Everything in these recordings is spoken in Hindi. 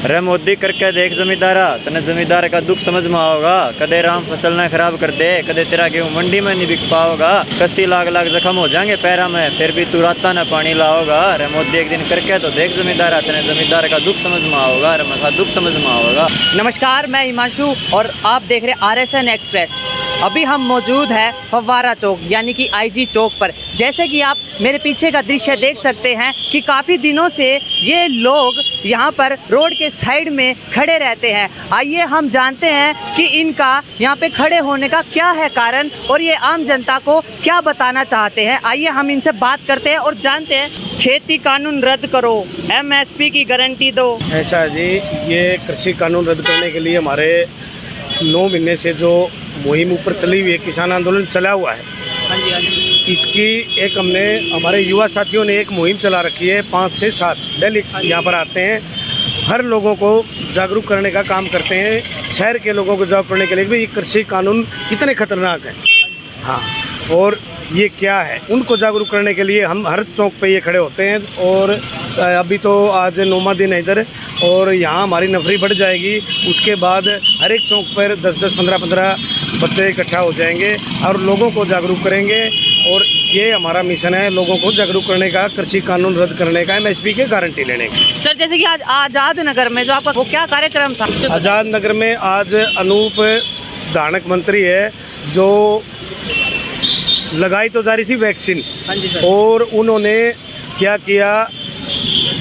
रे मोदी करके देख जमींदारा, तने जमींदार का दुख समझ में आओगा। कदे राम फसल न खराब कर दे, कदे तेरा गेहूं मंडी में नहीं बिक पाओगा। कस्सी लाख लाख जख्म हो जाएंगे पैरा में, फिर भी तू राता न पानी लाओगा। रे मोदी एक दिन करके तो देख जमींदारा, तने जमींदार का दुख समझ में आओगा। रे मसा दुख समझ में आओगा। नमस्कार, मैं हिमांशु और आप देख रहे RSN एक्सप्रेस। अभी हम मौजूद है फव्वारा चौक यानी कि IG चौक पर। जैसे कि आप मेरे पीछे का दृश्य देख सकते हैं कि काफ़ी दिनों से ये लोग यहाँ पर रोड के साइड में खड़े रहते हैं। आइए हम जानते हैं कि इनका यहाँ पे खड़े होने का क्या है कारण और ये आम जनता को क्या बताना चाहते हैं। आइए हम इनसे बात करते हैं और जानते हैं। खेती कानून रद्द करो, MSP की गारंटी दो। ऐसा है जी, ये कृषि कानून रद्द करने के लिए हमारे 9 महीने से जो मुहिम ऊपर चली हुई है, किसान आंदोलन चला हुआ है। हाँ जी, हाँ जी। इसकी एक हमने हमारे युवा साथियों ने एक मुहिम चला रखी है। 5 से 7 डेली यहाँ पर आते हैं, हर लोगों को जागरूक करने का काम करते हैं। शहर के लोगों को जागरूक करने के लिए भी ये कृषि कानून कितने खतरनाक हैं, हाँ, और ये क्या है, उनको जागरूक करने के लिए हम हर चौक पे ये खड़े होते हैं। और अभी तो आज 9वां दिन है इधर, और यहाँ हमारी नफरी बढ़ जाएगी। उसके बाद हर एक चौक पर 10-10, 15-15 बच्चे इकट्ठा हो जाएंगे और लोगों को जागरूक करेंगे। और ये हमारा मिशन है, लोगों को जागरूक करने का, कृषि कानून रद्द करने का, MSP की गारंटी लेने का। सर, जैसे कि आज आज़ाद नगर में जो आपका वो क्या कार्यक्रम था? आज़ाद नगर में आज अनूप धानक मंत्री है, जो लगाई तो जा रही थी वैक्सीन। हाँ जी सर। और उन्होंने क्या किया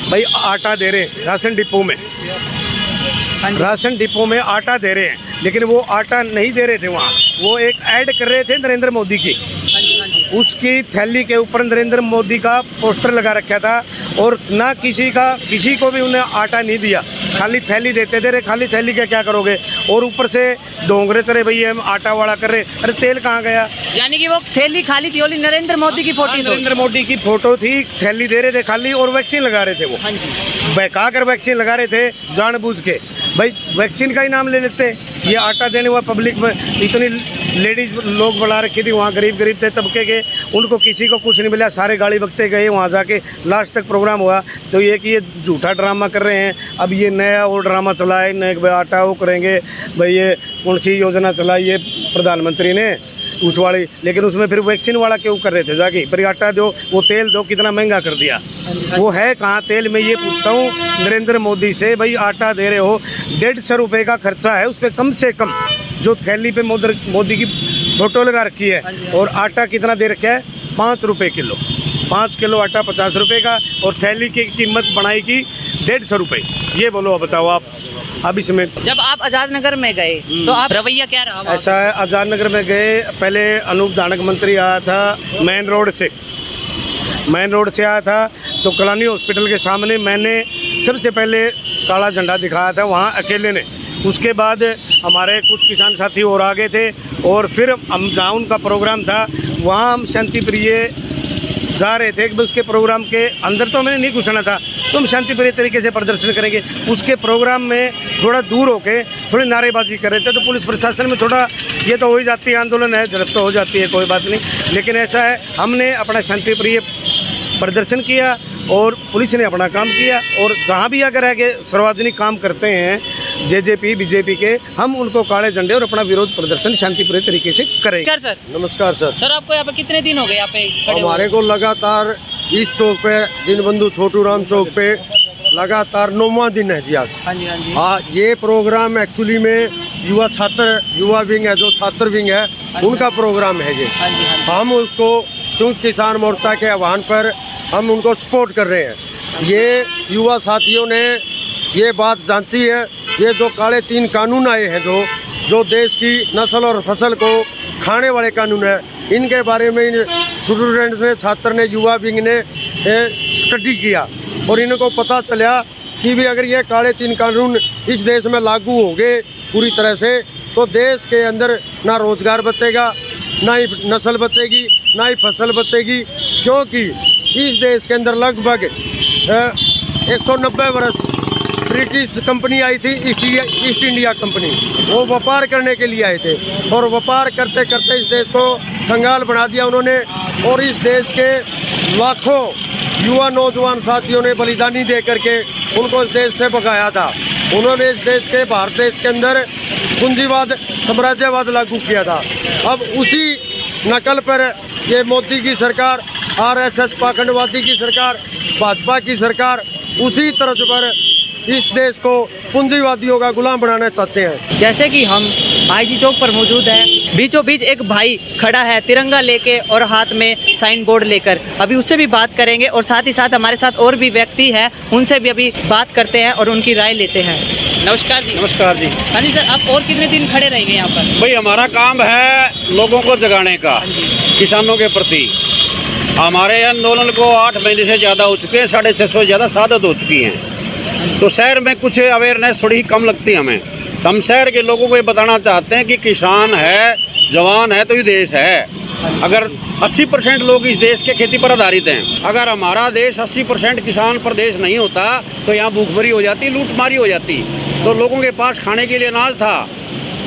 भाई, आटा दे रहे हैं राशन डिपो में। हाँ जी। राशन डिपो में आटा दे रहे हैं, लेकिन वो आटा नहीं दे रहे थे वहाँ, वो एक ऐड कर रहे थे नरेंद्र मोदी की। हाँ जी, हाँ जी। उसकी थैली के ऊपर नरेंद्र मोदी का पोस्टर लगा रखा था, और ना किसी को भी उन्हें आटा नहीं दिया, खाली थैली देते थे। खाली थैली का क्या करोगे? और ऊपर से डोंगरे चले भाई, हम आटा वाला कर रहे। अरे तेल कहाँ गया? यानी कि वो थैली खाली थी, ओनली नरेंद्र मोदी की फोटो। नरेंद्र मोदी की फोटो थी, थैली दे रहे थे खाली, और वैक्सीन लगा रहे थे वो। हाँ जी। बहका कर वैक्सीन लगा रहे थे जानबूझ के। भाई वैक्सीन का ही नाम ले लेते, ये आटा देने हुआ पब्लिक में। इतनी लेडीज लोग बुला रखी थी वहाँ, गरीब थे तबके के, उनको किसी को कुछ नहीं मिला, सारे गाड़ी बकते गए वहाँ जाके। लास्ट तक प्रोग्राम हुआ तो ये कि ये झूठा ड्रामा कर रहे हैं। अब ये नया और ड्रामा चलाए, नए भाई आटा वो करेंगे, भाई ये कौन सी योजना चलाई है प्रधानमंत्री ने उस वाली, लेकिन उसमें फिर वैक्सीन वाला क्यों कर रहे थे जाके? फिर आटा दो, वो तेल दो, कितना महंगा कर दिया। वो है कहाँ तेल? मैं ये पूछता हूँ नरेंद्र मोदी से, भाई आटा दे रहे हो, 150 रुपये का खर्चा है, उस पर कम से कम जो थैली पे मोदी की फोटो लगा रखी है, और आटा कितना दे रखा है? 5 रुपये किलो। 5 किलो आटा 50 रुपये का, और थैली की कीमत बनाई की 150 रुपये। ये बोलो, बताओ आप। अब इसमें जब आप आज़ाद नगर में गए तो आप रवैया क्या रहा? ऐसा है, आज़ाद नगर में गए, पहले अनूप धानक मंत्री आया था मेन रोड से आया था, तो कलानी हॉस्पिटल के सामने मैंने सबसे पहले काला झंडा दिखाया था वहाँ अकेले ने। उसके बाद हमारे कुछ किसान साथी और आगे थे, और फिर हम जहाँ उनका प्रोग्राम था वहाँ हम शांति प्रिय जा रहे थे। उसके प्रोग्राम के अंदर तो मैंने नहीं घुसना था, तो हम शांति प्रिय तरीके से प्रदर्शन करेंगे। उसके प्रोग्राम में थोड़ा दूर होके थोड़ी नारेबाजी कर रहे थे, तो पुलिस प्रशासन में थोड़ा ये तो हो ही जाती है, आंदोलन है, झड़प तो हो जाती है, कोई बात नहीं। लेकिन ऐसा है, हमने अपना शांति प्रिय प्रदर्शन किया और पुलिस ने अपना काम किया। और जहाँ भी अगर आगे सार्वजनिक काम करते हैं JJP BJP के, हम उनको काले झंडे और अपना विरोध प्रदर्शन शांतिप्रिय तरीके से करेंगे। सर, नमस्कार सर। सर, आपको यहाँ पे कितने दिन हो गए यहाँ पे खड़े हुए? हमारे को लगातार इस चौक पे, दीनबंधु छोटू राम चौक पे लगातार 9वां दिन है जी आज। हाँ जी, हाँ जी। हाँ, ये प्रोग्राम एक्चुअली में युवा विंग है, जो छात्र विंग है, उनका प्रोग्राम है ये। हाँ जी, हाँ जी। हम उसको संयुक्त किसान मोर्चा के आह्वान पर हम उनको सपोर्ट कर रहे हैं। ये युवा साथियों ने ये बात जांची है, ये जो काले 3 कानून आए हैं, जो देश की नस्ल और फसल को खाने वाले कानून है, इनके बारे में स्टूडेंट्स ने, छात्र ने, युवा विंग ने स्टडी किया, और इनको पता चला कि भी अगर ये काले 3 कानून इस देश में लागू हो गए पूरी तरह से, तो देश के अंदर ना रोजगार बचेगा, ना ही नस्ल बचेगी, ना ही फसल बचेगी। क्योंकि इस देश के अंदर लगभग 190 वर्ष ब्रिटिश कंपनी आई थी, ईस्ट इंडिया कंपनी। वो व्यापार करने के लिए आए थे, और व्यापार करते करते इस देश को कंगाल बना दिया उन्होंने। और इस देश के लाखों युवा नौजवान साथियों ने बलिदानी दे करके उनको इस देश से भगाया था। उन्होंने इस देश के भारत देश के अंदर पूंजीवाद साम्राज्यवाद लागू किया था। अब उसी नकल पर ये मोदी की सरकार, आरएसएस पाखंडवादी की सरकार, भाजपा की सरकार उसी तर्ज पर इस देश को पूंजीवादियों का गुलाम बनाना चाहते हैं। जैसे कि हम आईजी चौक पर मौजूद हैं, बीचों बीच एक भाई खड़ा है तिरंगा लेके और हाथ में साइन बोर्ड लेकर। अभी उससे भी बात करेंगे और साथ ही साथ हमारे साथ और भी व्यक्ति हैं, उनसे भी अभी बात करते हैं और उनकी राय लेते हैं। नमस्कार जी। नमस्कार जी। हाँ जी सर, आप और कितने दिन खड़े रहेंगे यहाँ पर? भाई हमारा काम है लोगों को जगाने का, किसानों के प्रति। हमारे आंदोलन को 8 महीने से ज़्यादा हो चुके हैं, 650 से ज़्यादा शहादत हो चुकी हैं। तो शहर में कुछ अवेयरनेस थोड़ी कम लगती है हमें। हम शहर के लोगों को ये बताना चाहते हैं कि किसान है, जवान है तो ये देश है। अगर 80% लोग इस देश के खेती पर आधारित हैं, अगर हमारा देश 80% किसान पर देश नहीं होता तो यहाँ भूखमरी हो जाती, लूटमारी हो जाती। तो लोगों के पास खाने के लिए अनाज था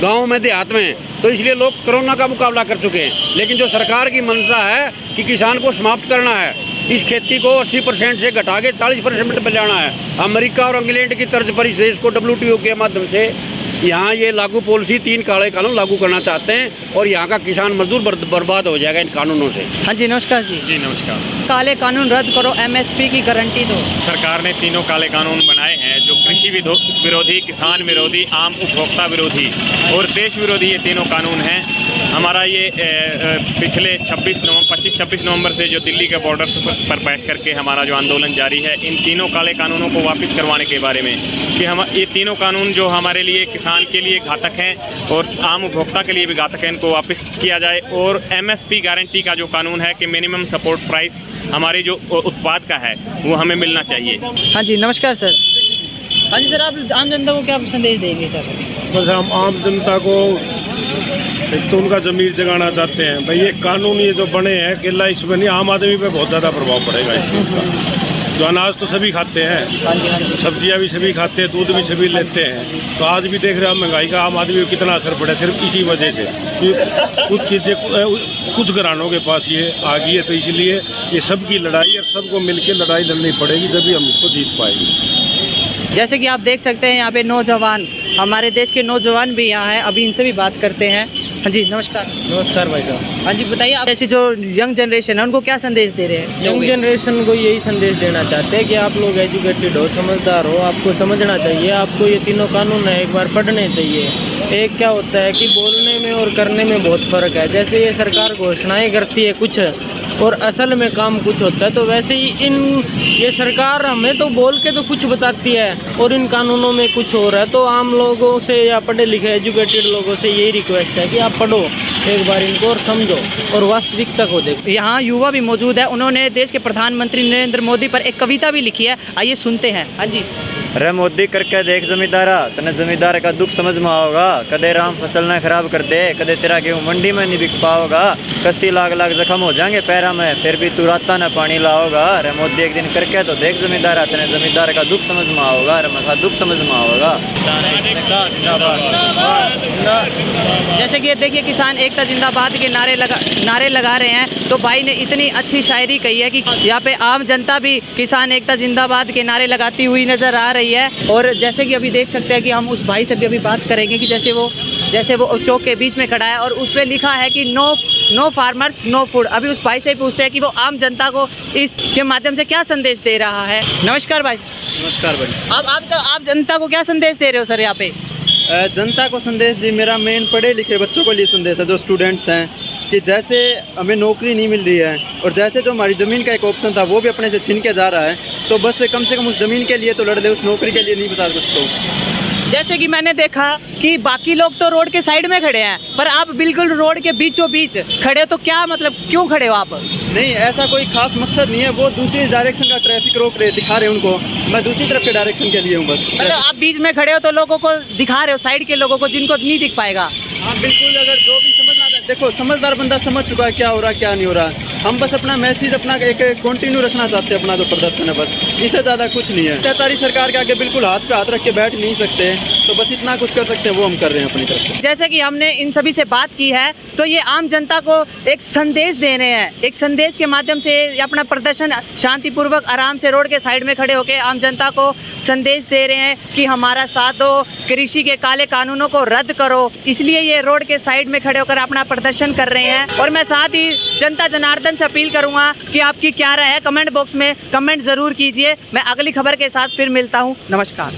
गाँव में, देहात में, तो इसलिए लोग कोरोना का मुकाबला कर चुके हैं। लेकिन जो सरकार की मंशा है कि किसान को समाप्त करना है, इस खेती को 80% से घटा के 40% पर लाना है, अमेरिका और इंग्लैंड की तर्ज पर इस देश को WTO के माध्यम से यहाँ ये लागू पॉलिसी 3 काले कानून लागू करना चाहते हैं और यहाँ का किसान मजदूर बर्बाद हो जाएगा इन कानूनों से। हाँ जी नमस्कार जी। जी नमस्कार। काले कानून रद्द करो, MSP की गारंटी दो। सरकार ने तीनों काले कानून बनाए हैं जो कृषि विरोधी, किसान विरोधी, आम उपभोक्ता विरोधी और देश विरोधी, ये तीनों कानून हैं। हमारा ये पिछले 25-26 नवंबर से जो दिल्ली के बॉर्डर्स पर बैठ करके हमारा जो आंदोलन जारी है, इन तीनों काले कानूनों को वापस करवाने के बारे में कि हम ये तीनों कानून जो हमारे लिए किसान के लिए घातक हैं और आम उपभोक्ता के लिए भी घातक हैं, इनको वापस किया जाए। और MSP गारंटी का जो कानून है कि मिनिमम सपोर्ट प्राइस हमारे जो उत्पाद का है वो हमें मिलना चाहिए। हाँ जी नमस्कार सर। हाँ जी सर, आप आम जनता को क्या संदेश देंगे सर? बस हम आम जनता को एक तो उनका ज़मीर जगाना चाहते हैं। भाई ये कानून ये जो बने हैं केला, इसमें नहीं, आम आदमी पे बहुत ज़्यादा प्रभाव पड़ेगा इस चीज़ का। जो अनाज तो सभी खाते हैं, सब्जियां भी सभी खाते हैं, दूध भी सभी लेते हैं। तो आज भी देख रहे हैं महंगाई का आम आदमी को कितना असर पड़ा है, सिर्फ इसी वजह से कि कुछ चीज़ें कुछ घरानों के पास ये आ गई है। तो इसलिए ये सबकी लड़ाई और सबको मिलकर लड़ाई लड़नी पड़ेगी, जब भी हम इसको जीत पाएंगे। जैसे कि आप देख सकते हैं यहाँ पे नौजवान, हमारे देश के नौजवान भी यहाँ हैं, अभी इनसे भी बात करते हैं। हाँ जी नमस्कार। नमस्कार भाई साहब। हाँ जी बताइए, आप ऐसी जो यंग जनरेशन है उनको क्या संदेश दे रहे हैं? यंग जनरेशन को यही संदेश देना चाहते हैं कि आप लोग एजुकेटेड हो, समझदार हो, आपको समझना चाहिए, आपको ये तीनों कानून है एक बार पढ़ने चाहिए। एक क्या होता है कि बोलने में और करने में बहुत फ़र्क है। जैसे ये सरकार घोषणाएं करती है कुछ और असल में काम कुछ होता है, तो वैसे ही ये सरकार हमें तो बोल के तो कुछ बताती है और इन कानूनों में कुछ हो रहा है। तो आम लोगों से या पढ़े लिखे एजुकेटेड लोगों से यही रिक्वेस्ट है कि आप पढ़ो एक बार इनको और समझो और वास्तविकता को देखो। यहाँ युवा भी मौजूद है, उन्होंने देश के प्रधानमंत्री नरेंद्र मोदी पर एक कविता भी लिखी है, आइए सुनते हैं। हाँ जी। रे मोदी करके देख जमींदारा, तने जमींदार का दुख समझ में आओगा। कदे राम फसल न खराब कर दे, कदे तेरा गेहूँ मंडी में नहीं बिक पाओगा। कस्सी लाख लाख जख्म हो जाएंगे पैरा में, फिर भी तू राता न पानी लाओगा। रे मोदी एक दिन करके तो देख जमींदारा, तने जमींदार का दुख समझ में आओगा। रे मसा दुख समझ में आओगा। जैसे कि ये देखिए किसान एकता जिंदाबाद के नारे लगा रहे हैं। तो भाई ने इतनी अच्छी शायरी कही है कि यहाँ पे आम जनता भी किसान एकता जिंदाबाद के नारे लगाती हुई नजर आ रही है। और जैसे कि अभी देख सकते हैं कि हम उस भाई से भी अभी बात करेंगे कि जैसे वो चौक के बीच में खड़ा है और उस पर लिखा है कि नो फार्मर्स नो फूड। अभी उस भाई से पूछते हैं कि वो आम जनता को इसके माध्यम से क्या संदेश दे रहा है। नमस्कार भाई। नमस्कार भाई। आप जनता को क्या संदेश दे रहे हो सर यहाँ पे? जनता को संदेश जी, मेरा मेन पढ़े लिखे बच्चों के लिए संदेश है, जो स्टूडेंट्स हैं, कि जैसे हमें नौकरी नहीं मिल रही है और जैसे जो हमारी ज़मीन का एक ऑप्शन था वो भी अपने से छीन के जा रहा है, तो बस से कम उस ज़मीन के लिए तो लड़ दे, उस नौकरी के लिए नहीं बचा कुछ। तो जैसे कि मैंने देखा कि बाकी लोग तो रोड के साइड में खड़े हैं, पर आप बिल्कुल रोड के बीचों बीच खड़े हो, तो क्या मतलब क्यों खड़े हो आप? नहीं, ऐसा कोई खास मकसद नहीं है, वो दूसरी डायरेक्शन का ट्रैफिक रोक रहे, दिखा रहे उनको, मैं दूसरी तरफ के डायरेक्शन के लिए हूँ बस। मतलब आप बीच में खड़े हो तो लोगों को दिखा रहे हो, साइड के लोगों को जिनको नहीं दिख पाएगा। हाँ बिल्कुल, अगर जो भी समझना था, देखो समझदार बंदा समझ चुका है क्या हो रहा है क्या नहीं हो रहा है। हम बस अपना मैसेज अपना एक कंटिन्यू रखना चाहते हैं, अपना जो प्रदर्शन है बस, इससे ज़्यादा कुछ नहीं है। अत्याचारी सरकार के आगे बिल्कुल हाथ पे हाथ रख के बैठ नहीं सकते, तो बस इतना कुछ कर सकते हैं वो हम कर रहे हैं अपनी तरफ से। जैसे कि हमने इन सभी से बात की है, तो ये आम जनता को एक संदेश दे रहे हैं, एक संदेश के माध्यम से अपना प्रदर्शन शांतिपूर्वक आराम से रोड के साइड में खड़े होकर आम जनता को संदेश दे रहे हैं कि हमारा साथ दो, कृषि के काले कानूनों को रद्द करो। इसलिए ये रोड के साइड में खड़े होकर अपना प्रदर्शन कर रहे हैं। और मैं साथ ही जनता जनार्दन से अपील करूंगा कि आपकी क्या राय है, कमेंट बॉक्स में कमेंट जरूर कीजिए। मैं अगली खबर के साथ फिर मिलता हूं। नमस्कार।